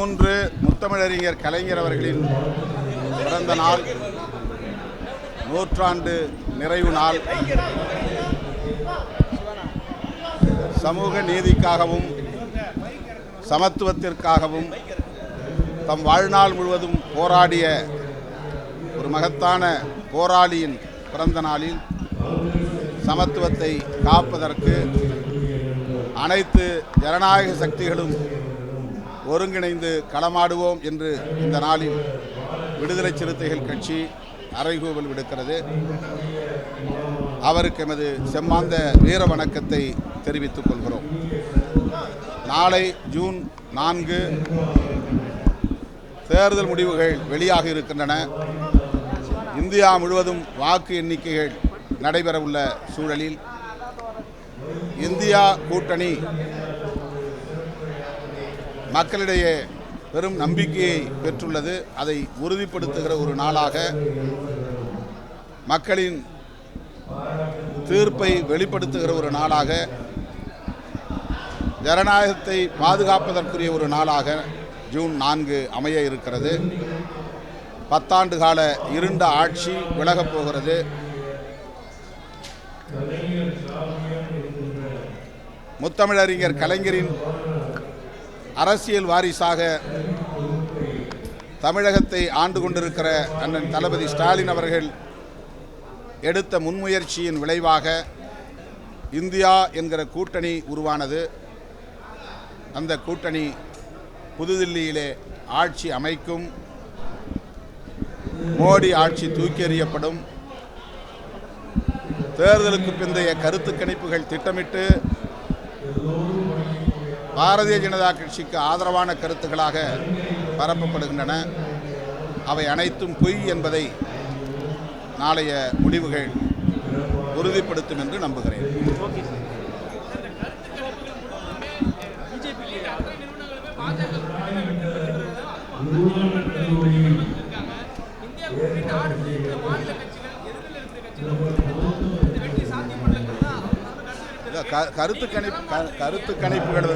3 முத்தமிழறிஞர் கலைஞர் அவர்களின் பிறந்த நாள், நூற்றாண்டு நிறைவு நாள். சமூக நீதிக்காகவும் சமத்துவத்திற்காகவும் தம் வாழ்நாள் முழுவதும் போராடிய ஒரு மகத்தான போராளியின் பிறந்த நாளில் சமத்துவத்தை காப்பதற்கு அனைத்து ஜனநாயக சக்திகளும் ஒருங்கிணைந்து களமாடுவோம் என்று இந்த நாளில் விடுதலை சிறுத்தைகள் கட்சி அறைகூவல் விடுக்கிறது. அவருக்கு எமது செம்மாந்த வீர வணக்கத்தை தெரிவித்துக் கொள்கிறோம். நாளை ஜூன் 4 தேர்தல் முடிவுகள் வெளியாக இருக்கின்றன. இந்தியா முழுவதும் வாக்கு எண்ணிக்கைகள் நடைபெறவுள்ள சூழலில் இந்தியா கூட்டணி மக்களிடையே பெரும் நம்பிக்கையை பெற்றுள்ளது. அதை உறுதிப்படுத்துகிற ஒரு நாளாக, மக்களின் தீர்ப்பை வெளிப்படுத்துகிற ஒரு நாளாக, ஜனநாயகத்தை பாதுகாப்பதற்குரிய ஒரு நாளாக ஜூன் 4 அமைய இருக்கிறது. 10 ஆண்டு கால இருண்ட ஆட்சி விலகப் போகிறது. முத்தமிழறிஞர் கலைஞரின் அரசியல் வாரிசாக தமிழகத்தை ஆண்டு கொண்டிருக்கிற அண்ணன் தளபதி ஸ்டாலின் அவர்கள் எடுத்த முன்முயற்சியின் விளைவாக இந்தியா என்கிற கூட்டணி உருவானது. அந்த கூட்டணி புதுதில்லியிலே ஆட்சி அமைக்கும். மோடி ஆட்சி தூக்கி எறியப்படும். தேர்தலுக்கு பிந்தைய கருத்து கணிப்புகள் திட்டமிட்டு பாரதிய ஜனதா கட்சிக்கு ஆதரவான கருத்துக்களாக பரப்பப்படுகின்றன. அவை அனைத்தும் பொய் என்பதை நாளைய முடிவுகள் உறுதிப்படுத்தும் என்று நம்புகிறேன். கருத்து கணிப்புகள்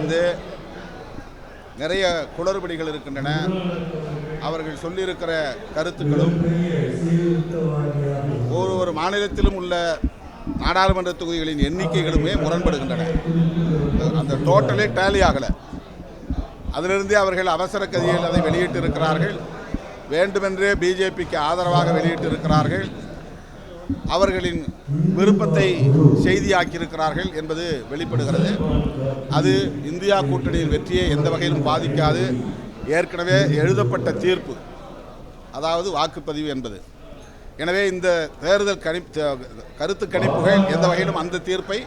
நிறைய குளறுபடிகள் இருக்கின்றன. அவர்கள் சொல்லியிருக்கிற கருத்துக்களும் ஒவ்வொரு மாநிலத்திலும் உள்ள நாடாளுமன்ற தொகுதிகளின் எண்ணிக்கைகளுமே முரண்படுகின்றன. அந்த டோட்டலே டேலி ஆகலை. அதிலிருந்தே அவர்கள் அவசர கதியில் அதை வெளியிட்டிருக்கிறார்கள். வேண்டுமென்றே பிஜேபிக்கு ஆதரவாக வெளியிட்டிருக்கிறார்கள். அவர்களின் விருப்பத்தை செய்தியாக்கியிருக்கிறார்கள் என்பது வெளிப்படுகிறது. அது இந்தியா கூட்டணியின் வெற்றியை எந்த வகையிலும் பாதிக்காது. ஏற்கனவே எழுதப்பட்ட தீர்ப்பு, அதாவது வாக்குப்பதிவு என்பது. எனவே இந்த தேர்தல் கருத்து கணிப்புகள் எந்த வகையிலும் அந்த தீர்ப்பை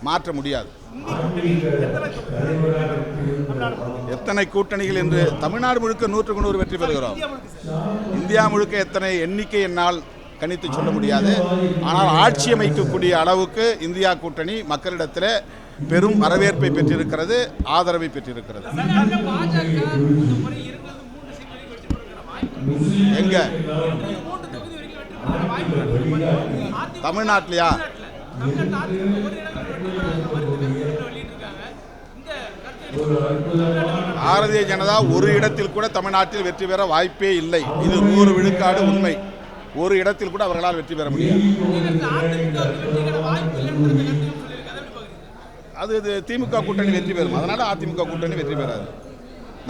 மாற்ற முடியாது. எத்தனை கூட்டணிகள் என்று தமிழ்நாடு முழுக்க 100க்கு 100 வெற்றி பெறுகிறோம். இந்தியா முழுக்க எத்தனை எண்ணிக்கை என்னால் கணித்து சொல்ல முடியாது. ஆனால் ஆட்சி அமைக்கக்கூடிய அளவுக்கு இந்தியா கூட்டணி மக்களிடத்தில் பெரும் வரவேற்பை பெற்றிருக்கிறது, ஆதரவை பெற்றிருக்கிறது. எங்க தமிழ்நாட்டிலையா? பாரதிய ஜனதா ஒரு இடத்தில் கூட தமிழ்நாட்டில் வெற்றி பெற வாய்ப்பே இல்லை. இது 100 விழுக்காடு உண்மை. ஒரு இடத்தில் கூட அவர்களால் வெற்றி பெற முடியாது. அது திமுக கூட்டணி வெற்றி பெறும். அதனால அதிமுக கூட்டணி வெற்றி பெறாது.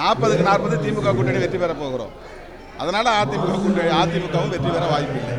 40க்கு 40 திமுக கூட்டணி வெற்றி பெற போகிறோம். அதனால அதிமுகவும் வெற்றி பெற வாய்ப்பில்லை.